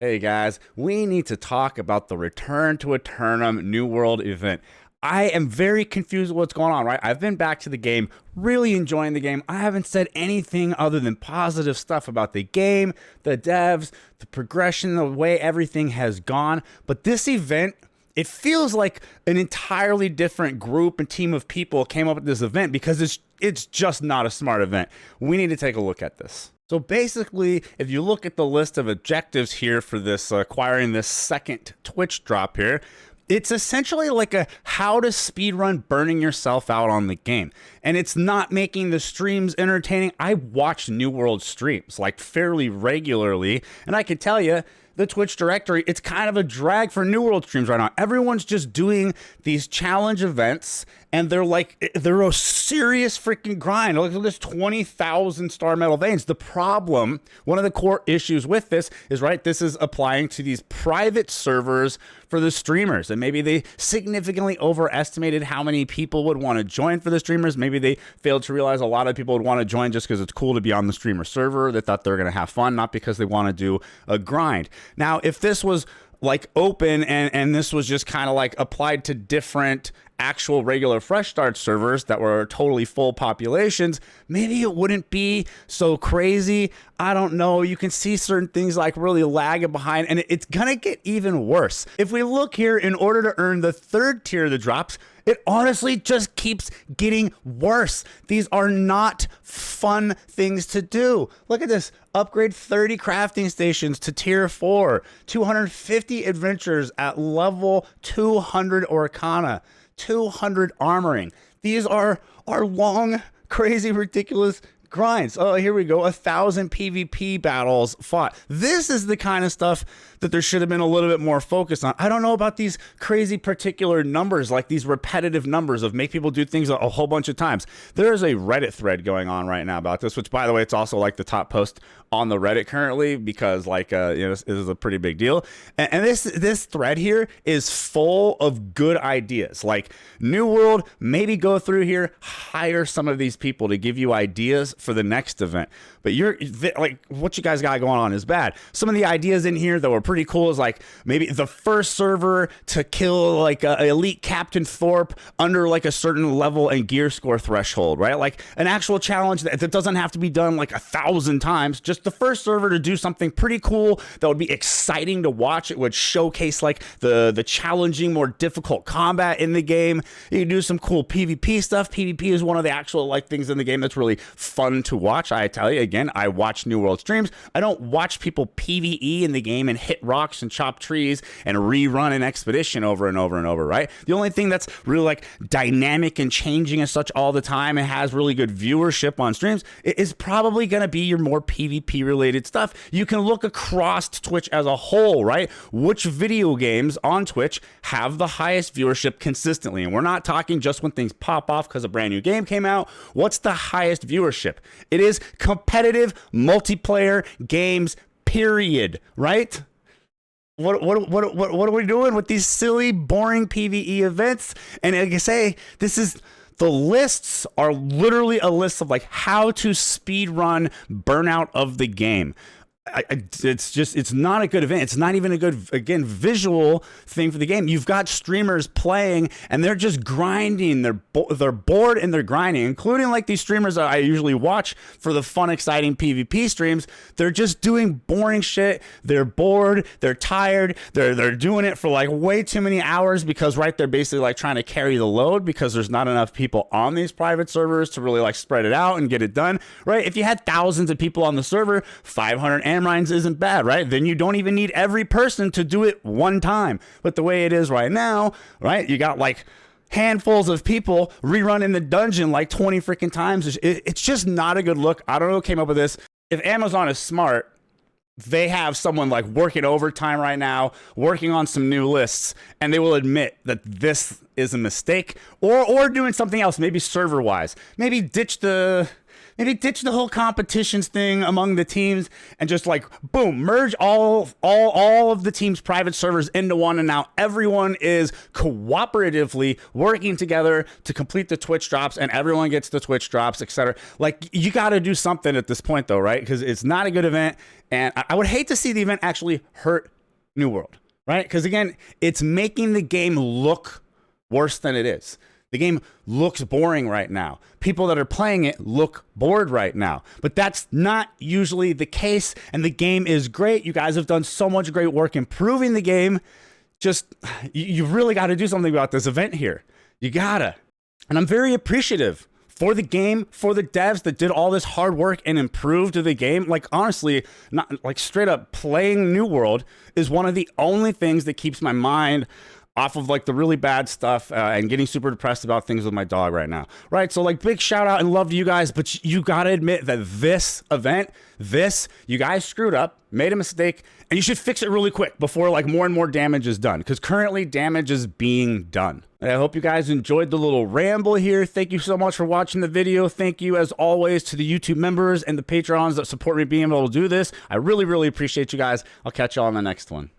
Hey guys, we need to talk about the Return to Eternum New World event. I am very confused with what's going on, right? I've been back to the game, really enjoying the game. I haven't said anything other than positive stuff about the game, the devs, the progression, the way everything has gone. But this event, it feels like an entirely different group and team of people came up with this event because it's just not a smart event. We need to take a look at this. So basically, if you look at the list of objectives here for this acquiring this second Twitch drop here, it's essentially like a how to speedrun burning yourself out on the game. And it's not making the streams entertaining. I watch New World streams like fairly regularly, and I can tell you, the Twitch directory, it's kind of a drag for New World streams right now. Everyone's just doing these challenge events, and they're a serious freaking grind. Look at this 20,000 star metal veins. The problem, one of the core issues with this is, right, this is applying to these private servers for the streamers. And maybe they significantly overestimated how many people would want to join for the streamers. Maybe they failed to realize a lot of people would want to join just because it's cool to be on the streamer server. They thought they were going to have fun, not because they want to do a grind. Now, if this was like open and this was just kind of like applied to different actual regular fresh start servers that were totally full populations, maybe it wouldn't be so crazy. I don't know. You can see certain things like really lagging behind, and it's gonna get even worse. If we look here, in order to earn the third tier of the drops, it honestly just keeps getting worse. These are not fun things to do. Look at this. Upgrade 30 crafting stations to tier 4, 250 adventures at level 200 Arcana, 200 armoring. These are long, crazy, ridiculous grinds. Oh, here we go. 1,000 PvP battles fought. This is the kind of stuff that there should have been a little bit more focus on. I don't know about these crazy particular numbers, like these repetitive numbers of make people do things a whole bunch of times. There is a Reddit thread going on right now about this, which, by the way, it's also like the top post on the Reddit currently because this is a pretty big deal. And this thread here is full of good ideas. Like, New World, maybe go through here, hire some of these people to give you ideas for the next event. But what you guys got going on is bad. Some of the ideas in here that were pretty cool is like maybe the first server to kill like a elite Captain Thorpe under like a certain level and gear score threshold, right? Like an actual challenge that doesn't have to be done like 1,000 times. Just the first server to do something pretty cool that would be exciting to watch. It would showcase like the challenging, more difficult combat in the game. You can do some cool PvP stuff. PvP is one of the actual like things in the game that's really fun to watch. I tell you, again, I watch New World streams. I don't watch people PvE in the game and hit rocks and chop trees and rerun an expedition over and over and over, right? The only thing that's really like dynamic and changing and such all the time and has really good viewership on streams is probably going to be your more PvP related stuff. You can look across Twitch as a whole, right? Which video games on Twitch have the highest viewership consistently? And we're not talking just when things pop off because a brand new game came out. What's the highest viewership? It is competitive multiplayer games, period, right? What are we doing with these silly, boring PvE events? And like I say, the lists are literally a list of like how to speed run burnout of the game. It's not a good event. It's not even a good, again, visual thing for the game. You've got streamers playing and they're just grinding. They're bored and they're grinding, including like these streamers that I usually watch for the fun, exciting PvP streams. They're just doing boring shit. They're bored. They're tired. They're doing it for like way too many hours because, right, they're basically like trying to carry the load because there's not enough people on these private servers to really like spread it out and get it done, right? If you had thousands of people on the server, 500 Amrines isn't bad, right? Then you don't even need every person to do it one time. But the way it is right now, right, you got like handfuls of people rerunning the dungeon like 20 freaking times. It's just not a good look. I don't know who came up with this. If Amazon is smart, they have someone like working overtime right now, working on some new lists, and they will admit that this is a mistake or doing something else, maybe server wise. Maybe Maybe ditch the whole competitions thing among the teams and just like, boom, merge all of the team's private servers into one. And now everyone is cooperatively working together to complete the Twitch drops, and everyone gets the Twitch drops, etc. Like, you got to do something at this point though, right? Because it's not a good event. And I would hate to see the event actually hurt New World, right? Because again, it's making the game look worse than it is. The game looks boring right now. People that are playing it look bored right now. But that's not usually the case, and the game is great. You guys have done so much great work improving the game. Just, you really got to do something about this event here. You gotta. And I'm very appreciative for the game, for the devs that did all this hard work and improved the game. Like, honestly, not like straight up playing New World is one of the only things that keeps my mind off of like the really bad stuff and getting super depressed about things with my dog right now, right? So like, big shout out and love to you guys, but you gotta admit that this event, you guys screwed up, made a mistake, and you should fix it really quick before like more and more damage is done, because currently damage is being done. And I hope you guys enjoyed the little ramble here. Thank you so much for watching the video. Thank you as always to the YouTube members and the Patrons that support me being able to do this. I really, really appreciate you guys. I'll catch y'all on the next one.